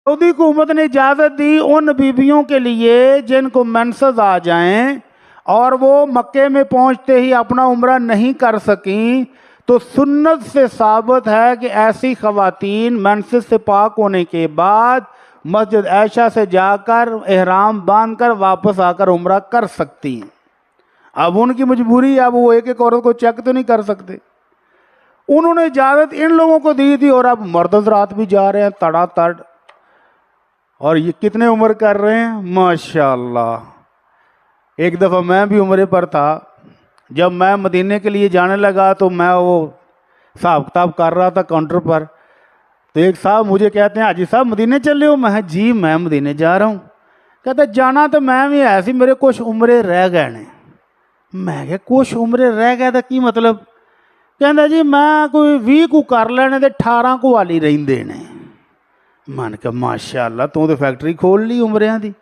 Saudi हुकूमत ने इजाज़त दी उन बीवियों के लिए जिनको मेंसेस आ जाएं और वो मक्के में पहुंचते ही अपना उम्रा नहीं कर सकीं, तो सुन्नत से साबित है कि ऐसी ख़वातीन मेंसेस से पाक होने के बाद मस्जिद आयशा से जाकर एहराम बांध कर वापस आकर उम्रा कर सकती हैं। अब उनकी मजबूरी है, अब वो एक एक औरत को चेक तो नहीं कर सकते। उन्होंने इजाज़त इन लोगों को दी थी और अब मर्द हज़रात भी जा रहे हैं तड़ातड़। और ये कितने उम्र कर रहे हैं, माशाअल्लाह। एक दफ़ा मैं भी उम्रे पर था, जब मैं मदीने के लिए जाने लगा तो मैं वो हिसाब किताब कर रहा था काउंटर पर, तो एक साहब मुझे कहते हैं हाजी साहब मदीने चल रहे हो? मैं जी मैं मदीने जा रहा हूँ। कहते जाना तो मैं भी ऐसी, मेरे कुछ उम्रे रह गए ने। मैं क्या कुछ उम्रे रह गए तो की मतलब? कहता जी मैं कोई 20 को कर लेने ते 18 को वाली रहिंदे ने। मन के माशाअल्लाह तू तो फैक्ट्री खोल ली उम्रियां दी।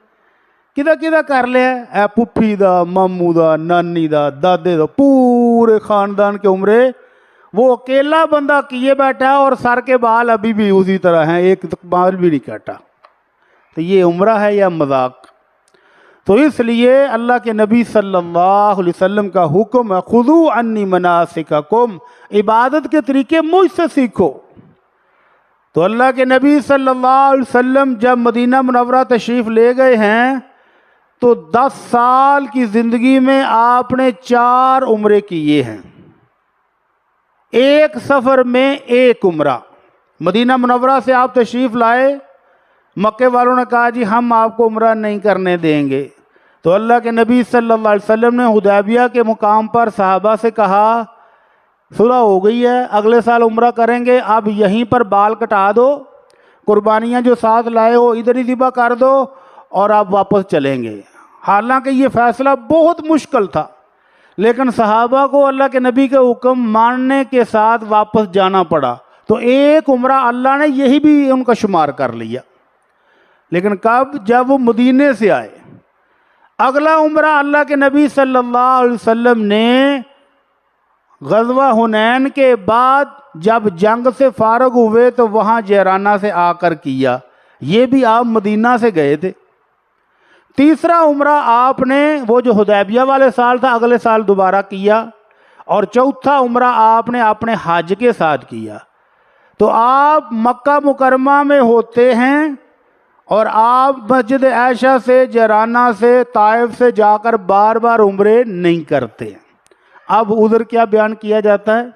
किदा किदा कर लिया? ए पुफी दा, मामू दा, नानी दा, दादे दा, पूरे खानदान के उम्रे वो अकेला बंदा किए बैठा है और सर के बाल अभी भी उसी तरह हैं, एक बाल भी नहीं काटा। तो ये उम्रा है या मजाक? तो इसलिए अल्लाह के नबी सल्लल्लाहु अलैहि वसल्लम का हुक्म है खुदू अन्नी मनासिकाकुम, इबादत के तरीके मुझसे सीखो। तो अल्लाह के नबी सल्लल्लाहु अलैहि वसल्लम जब मदीना मुनव्वरा तशरीफ़ ले गए हैं तो 10 साल की ज़िंदगी में आपने 4 उम्रे किए हैं। एक सफ़र में एक उम्रा। मदीना मुनव्वरा से आप तशरीफ़ लाए, मक्के वालों ने कहा जी हम आपको उम्रा नहीं करने देंगे। तो अल्लाह के नबी सल्लल्लाहु अलैहि वसल्लम ने हुदैबिया के मुकाम पर सहाबा से कहा सुलह हो गई है, अगले साल उम्रा करेंगे, अब यहीं पर बाल कटा दो, कुर्बानियाँ जो साथ लाए हो इधर ही ज़िबा कर दो और आप वापस चलेंगे। हालांकि ये फ़ैसला बहुत मुश्किल था, लेकिन सहाबा को अल्लाह के नबी के हुक्म मानने के साथ वापस जाना पड़ा। तो एक उम्रा अल्लाह ने यही भी उनका शुमार कर लिया। लेकिन कब? जब वो मदीने से आए। अगला उम्रा अल्लाह के नबी सल्लल्लाहु अलैहि वसल्लम ने ग़ज़वा हुनैन के बाद जब जंग से फारग हुए तो वहाँ जराना से आकर किया। ये भी आप मदीना से गए थे। तीसरा उम्रा आपने वो जो हुदैबिया वाले साल था अगले साल दोबारा किया। और चौथा उम्रा आपने अपने हज के साथ किया। तो आप मक्का मुकरमा में होते हैं और आप मस्जिद आयशा से, जराना से, ताइफ से जाकर बार बार उम्रे नहीं करते। अब उधर क्या बयान किया जाता है?